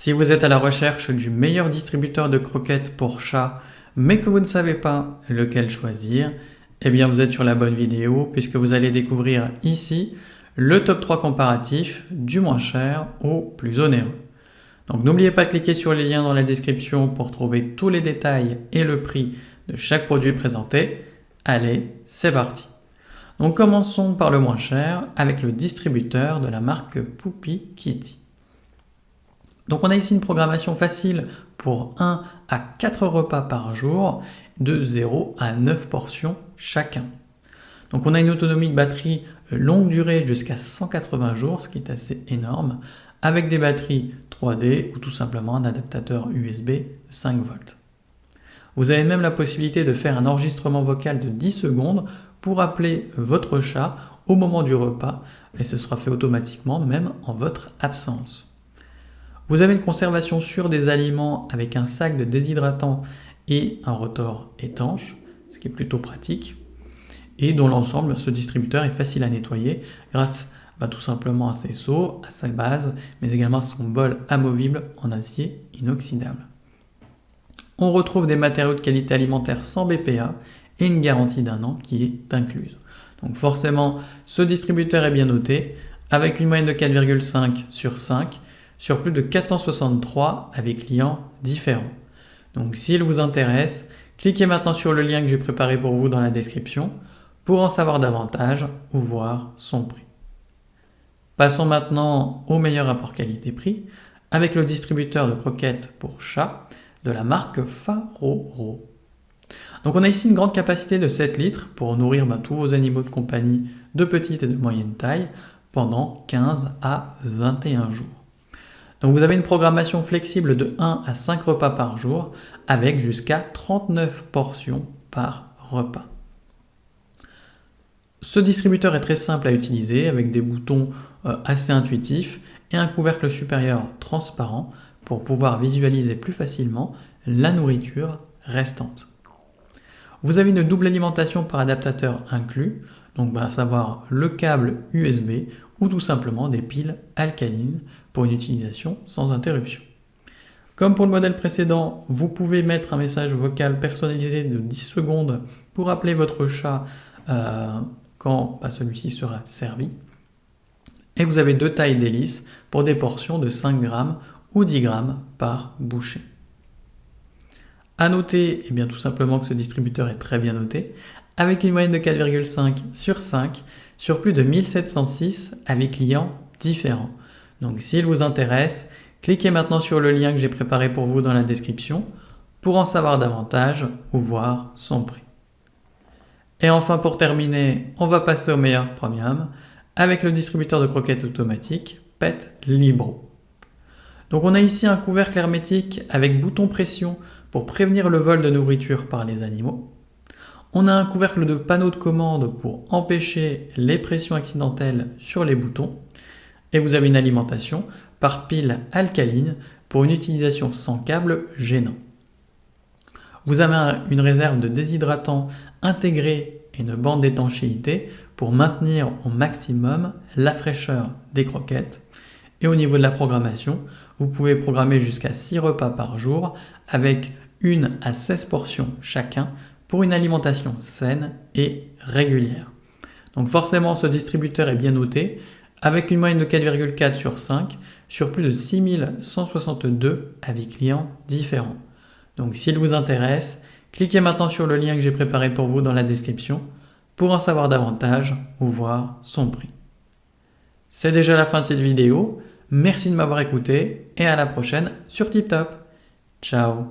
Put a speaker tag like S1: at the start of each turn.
S1: Si vous êtes à la recherche du meilleur distributeur de croquettes pour chat, mais que vous ne savez pas lequel choisir, eh bien vous êtes sur la bonne vidéo puisque vous allez découvrir ici le top 3 comparatif du moins cher au plus onéreux. Donc n'oubliez pas de cliquer sur les liens dans la description pour trouver tous les détails et le prix de chaque produit présenté. Allez, c'est parti. Donc commençons par le moins cher avec le distributeur de la marque Poopy Kitty. Donc on a ici une programmation facile pour 1 à 4 repas par jour de 0 à 9 portions chacun. Donc on a une autonomie de batterie longue durée jusqu'à 180 jours, ce qui est assez énorme, avec des batteries 3D ou tout simplement un adaptateur USB de 5 volts. Vous avez même la possibilité de faire un enregistrement vocal de 10 secondes pour appeler votre chat au moment du repas et ce sera fait automatiquement même en votre absence. Vous avez une conservation sûre des aliments avec un sac de déshydratant et un rotor étanche, ce qui est plutôt pratique. Et dans l'ensemble, ce distributeur est facile à nettoyer grâce tout simplement à ses seaux, à sa base, mais également à son bol amovible en acier inoxydable. On retrouve des matériaux de qualité alimentaire sans BPA et une garantie d'1 an qui est incluse. Donc forcément, ce distributeur est bien noté, avec une moyenne de 4,5 sur 5, sur plus de 463 avec clients différents. Donc s'il vous intéresse, cliquez maintenant sur le lien que j'ai préparé pour vous dans la description pour en savoir davantage ou voir son prix. Passons maintenant au meilleur rapport qualité-prix avec le distributeur de croquettes pour chat de la marque Faroro. Donc on a ici une grande capacité de 7 litres pour nourrir tous vos animaux de compagnie de petite et de moyenne taille pendant 15 à 21 jours. Donc vous avez une programmation flexible de 1 à 5 repas par jour avec jusqu'à 39 portions par repas. Ce distributeur est très simple à utiliser avec des boutons assez intuitifs et un couvercle supérieur transparent pour pouvoir visualiser plus facilement la nourriture restante. Vous avez une double alimentation par adaptateur inclus, donc à savoir le câble USB ou tout simplement des piles alcalines pour une utilisation sans interruption. Comme pour le modèle précédent, vous pouvez mettre un message vocal personnalisé de 10 secondes pour appeler votre chat quand celui-ci sera servi. Et vous avez 2 tailles d'hélice pour des portions de 5 grammes ou 10 grammes par bouchée. A noter tout simplement que ce distributeur est très bien noté, avec une moyenne de 4,5 sur 5 sur plus de 1706 avec clients différents. Donc s'il vous intéresse, cliquez maintenant sur le lien que j'ai préparé pour vous dans la description pour en savoir davantage ou voir son prix. Et enfin pour terminer, on va passer au meilleur premium avec le distributeur de croquettes automatique Pet Libro. Donc on a ici un couvercle hermétique avec bouton pression pour prévenir le vol de nourriture par les animaux. On a un couvercle de panneau de commande pour empêcher les pressions accidentelles sur les boutons. Et vous avez une alimentation par pile alcaline pour une utilisation sans câble gênant. Vous avez une réserve de déshydratant intégrée et une bande d'étanchéité pour maintenir au maximum la fraîcheur des croquettes. Et au niveau de la programmation, vous pouvez programmer jusqu'à 6 repas par jour avec 1 à 16 portions chacun pour une alimentation saine et régulière. Donc forcément, ce distributeur est bien noté avec une moyenne de 4,4 sur 5 sur plus de 6162 avis clients différents. Donc s'il vous intéresse, cliquez maintenant sur le lien que j'ai préparé pour vous dans la description pour en savoir davantage ou voir son prix. C'est déjà la fin de cette vidéo. Merci de m'avoir écouté et à la prochaine sur TipTop. Ciao.